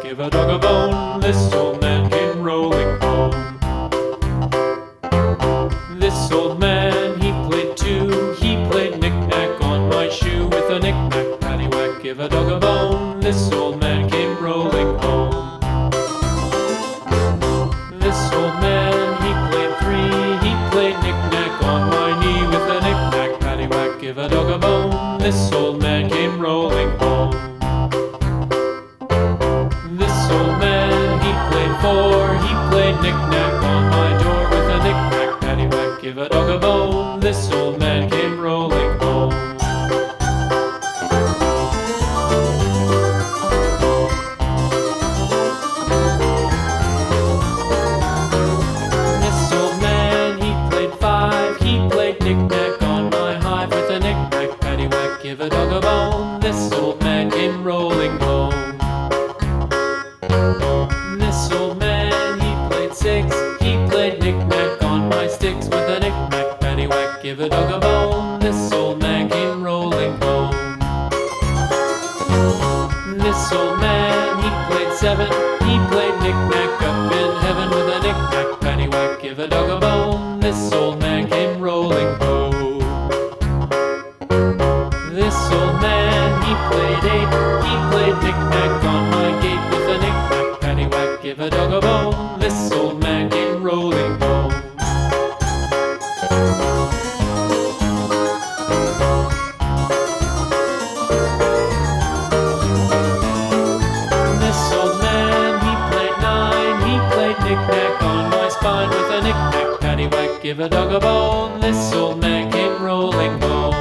give a dog a bone. This old man came rolling home. This old man, he played too. He played knick-knack on my shoe. With a knick-knack, paddywhack, give a dog a bone. This old man came rolling home. This old man, he played three. He played knick-knack on my knee. With a knick-knack, paddywhack, give a dog a bone. This old man came rolling home. This old man, he played four. He played knick-knack on my door. With a knick-knack, paddywhack, give a dog a bone. This old man came rolling home. This old man, he played five. He played knick-knack on my hive. With a knick-knack, paddywhack, give a dog a bone. This old man came rolling home. This old man, he played six. He played knick-knack on my sticks. With a knick-knack, paddywhack, give a dog a bone. This old man came rolling home. This old man, he played seven. He played knick-knack up in heaven. With a knick-knack, paddywhack, give a dog a bone. This old man came rolling home. This old man, he played eight. He played knick-knack on my gate. With a knick-knack, paddywhack, give a dog a bone. This old man came rolling home. This old man, he played nine. He played knick-knack on my spine. With a knick-knack, paddywhack, give a dog a bone. This old man came rolling home.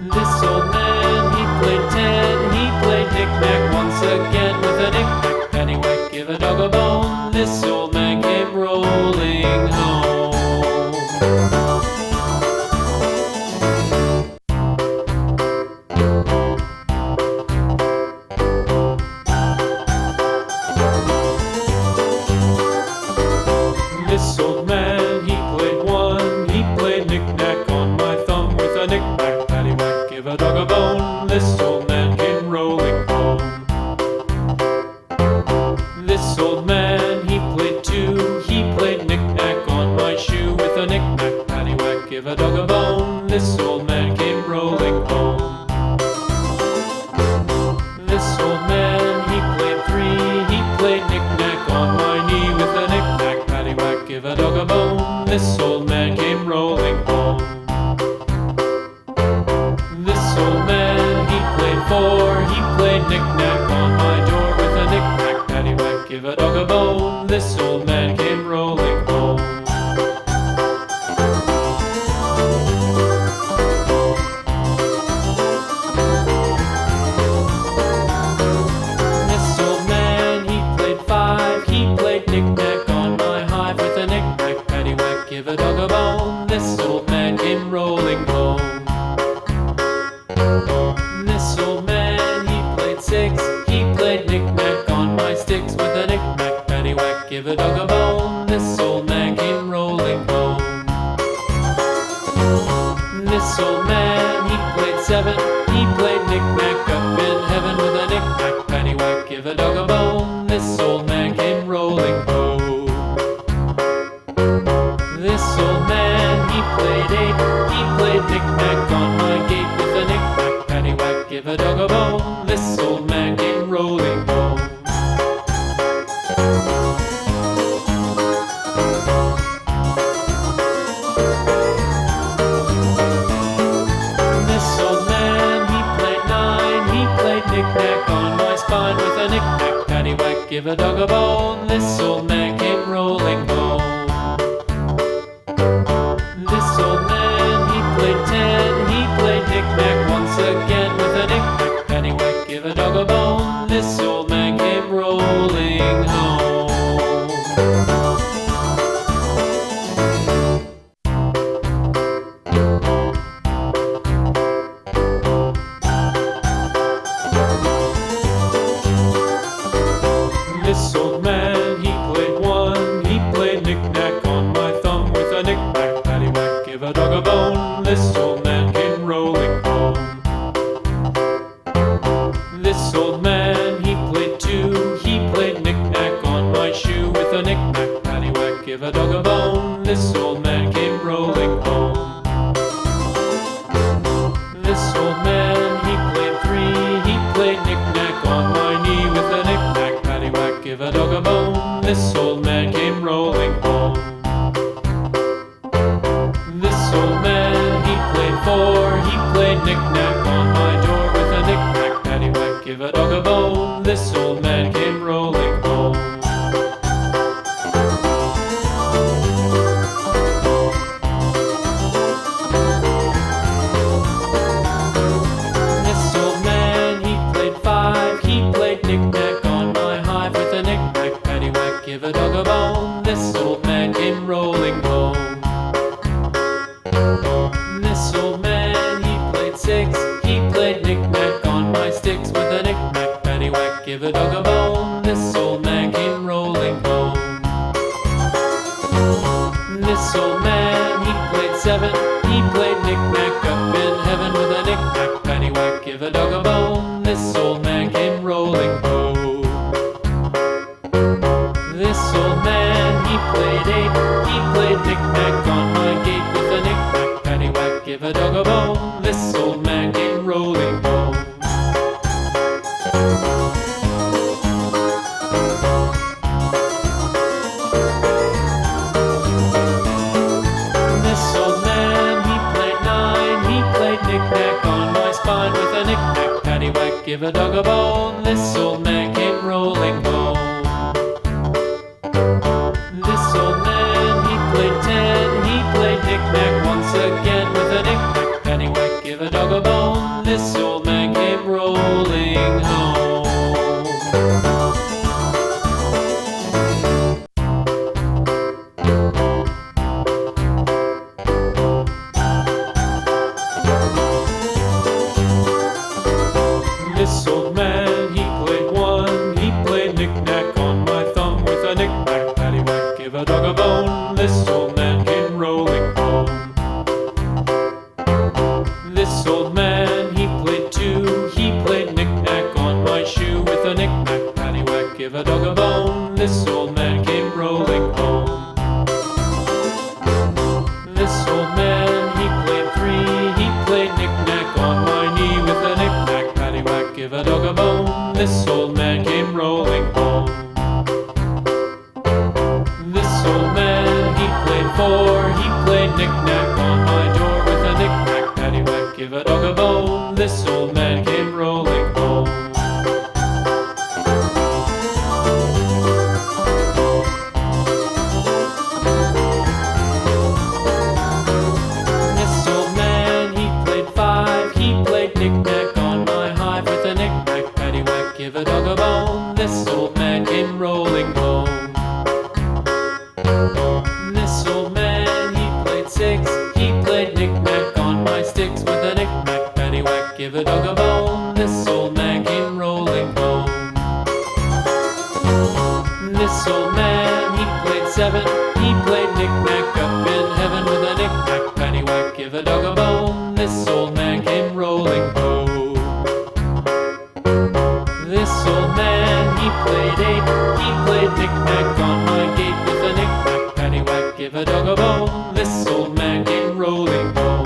This old man, he played ten. He played knick-knack once again. With a knick-knack, paddywhack, give a dog a bone. This old man came rolling home. This old man, he played one. He played knick-knack on my thumb. With a knick-knack, paddywhack, give a dog a bone. This old man came rolling home. This old man, he played two. He played knick-knack on my shoe. With a knick-knack, paddywhack, give a dog a bone. This old man came rolling home. This old man, he played three. He played knick-knack on my knee. With a knick-knack, paddywhack, give a dog a bone. This old man came rolling home. This old man, he played four. He played knick-knack on my door. With a knick-knack, paddywhack, give a dog a bone. This old man came rolling home. This old man, he played five. He played knick-knack on my hive. With a knick-knack, paddywhack, give a dog a bone. This old man came rolling home. This old man, he played six. He played knick-knack on my sticks. With a knick-knack, paddywhack, give a dog a bone. This old man came rolling home. This old man, he played seven. He played knick-knack up in heaven. With a knick-knack, paddywhack, give a dog a bone. This old man came rolling home. This old man, he played eight. He played knick-knack on my gate. With a knick-knack, paddywhack, give a dog a bone. This old man came rolling home. This old man, he played nine. He played knick-knack on my spine. With a knick-knack, paddywhack, give a dog a bone. This old man came rolling home. This old man, he played ten. He played knick-knack once again. With a knick-knack, paddywhack, give a dog a bone. This old man came rolling home. This old man, he played one. He played knick-knack on my thumb. With a knick-knack, paddywhack, give a dog a bone. This old man came rolling home. This old man, give a dog a bone. This old man came rolling home. This old man, he played five. He played knick-knack on my hive with a knick-knack, paddywhack, give a dog a bone. This old man came rolling home. This old man, he played six. He played knick-knack on my sticks with a knick-knack, paddywhack, give a dog a bone. This old man came rolling home. This old man, he played seven. He played knick-knack up in heaven with a knick-knack, paddywhack, give a dog a bone. This old man came rolling home. This old man, he played eight. He played knick-knack on my gate with a knick-knack, paddywhack, give a dog a bone. This old man came rolling home. This old man, he played nine. He played knick-knack on my spine with a knick-knack, paddywhack, give a dog a bone. This old man came rolling home. This old man, he played ten. He played knick-knack once again with a knick-knack, paddywhack, give a dog a bone. This old man came rolling home. This old man, he played one. He played knick-knack on my thumb with a knick-knack, paddywhack, give a dog a bone. This old man came rolling home. This old man, he played two. He played knick-knack on my shoe with a knick-knack, paddywhack, give a dog a bone. This old man came rolling home. This old man, he played three. He played knick-knack on my knee with a knick-knack, paddywhack, give a dog a bone. This old man came rolling home. This old man, he played four. He played knick-knack on my door with a knick-knack, paddywhack, give a dog a bone. This old man came rolling home. This old man, he played five. He played knick-knack on my hive with a knick-knack, paddywhack, give a dog a bone. This old man came rolling home. This old man, he played six. He played knick-knack on my sticks with a knick-knack, paddywhack, give a dog a bone. This old man came rolling home. This old man, he played seven. He played knick-knack up in heaven with a knick-knack, paddywhack, give a dog a bone. This old man came rolling home. This old man, he played eight. He played knick-knack on my gate with a knick-knack, paddywhack, give a dog a bone. This old man came rolling home.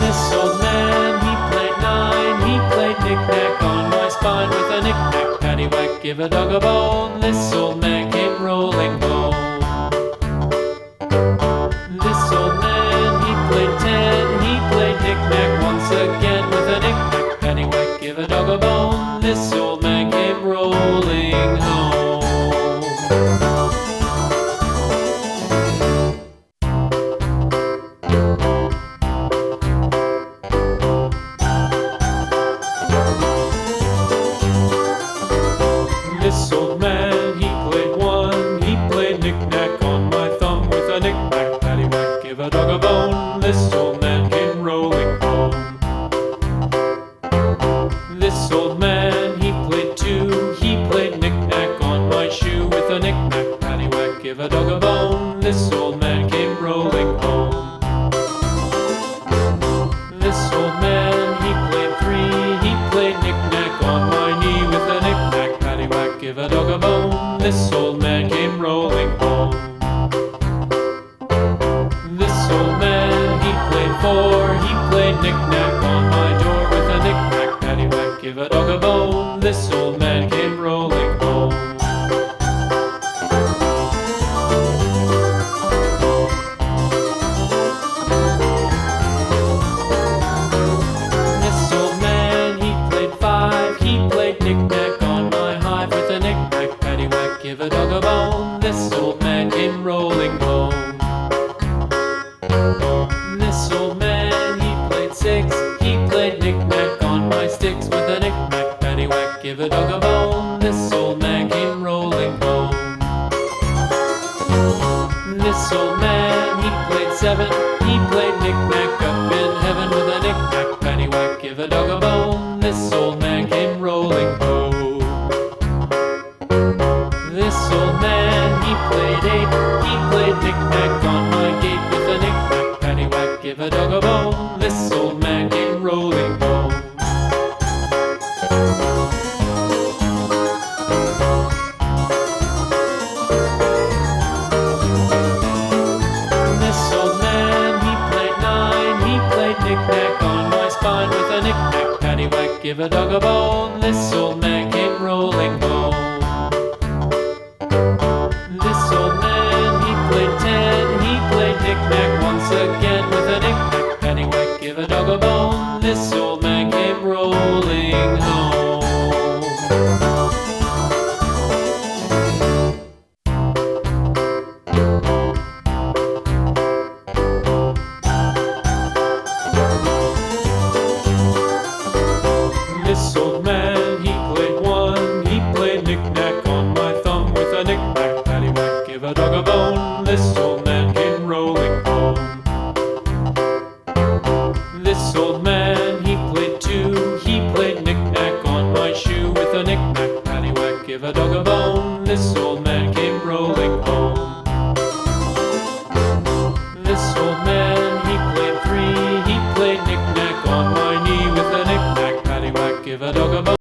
This old man, he played nine. He played knick-knack on my spine with a knick-knack, paddywhack, give a dog a bone. This old man came rolling home. This old man, he played ten. He played knick-knack once again with a knick-knack, paddywhack, give a dog a bone. This old man came rolling home. This old man, he played one. He played knick-knack on my thumb with a knick-knack, paddywhack, give a dog a bone. This old man came rolling home. This old man, he played two. He played knick-knack on my shoe with a knick-knack, paddywhack, give a dog a bone. This old man came rolling home. This old man, he played three. He played knick-knack on my knee with a knick-knack, paddywhack, give a dog a bone. This old man came rolling home. This old man, he played four. He played knick-knack on my door with a knick-knack, paddywhack, give a dog a bone. This old man came rolling home. 7, he played knick-knack up in heaven with a knick-knack, paddywhack, give a dog a bone. This old man came rolling home. This old man, he played 8, he played knick-knack on my gate with a knick-knack, paddywhack, give a dog a bone. This old man came rolling home. This old man, he played 9, he played knick-knack on my spine with a knick-knack, paddywhack, give a dog a bone. This old man came rolling home. This old man, he played 10, he played knick-knack once again with a knick-knack, paddywhack, give a dog a bone. This old man came rolling home. This old man, he played 1, he played knick-knack on my thumb with a knick-knack, paddywhack, give a dog a bone. This old man came rolling home. This old man, he played 2, he played knick-knack on my shoe with a knick-knack, paddywhack, give a dog a bone. This old man came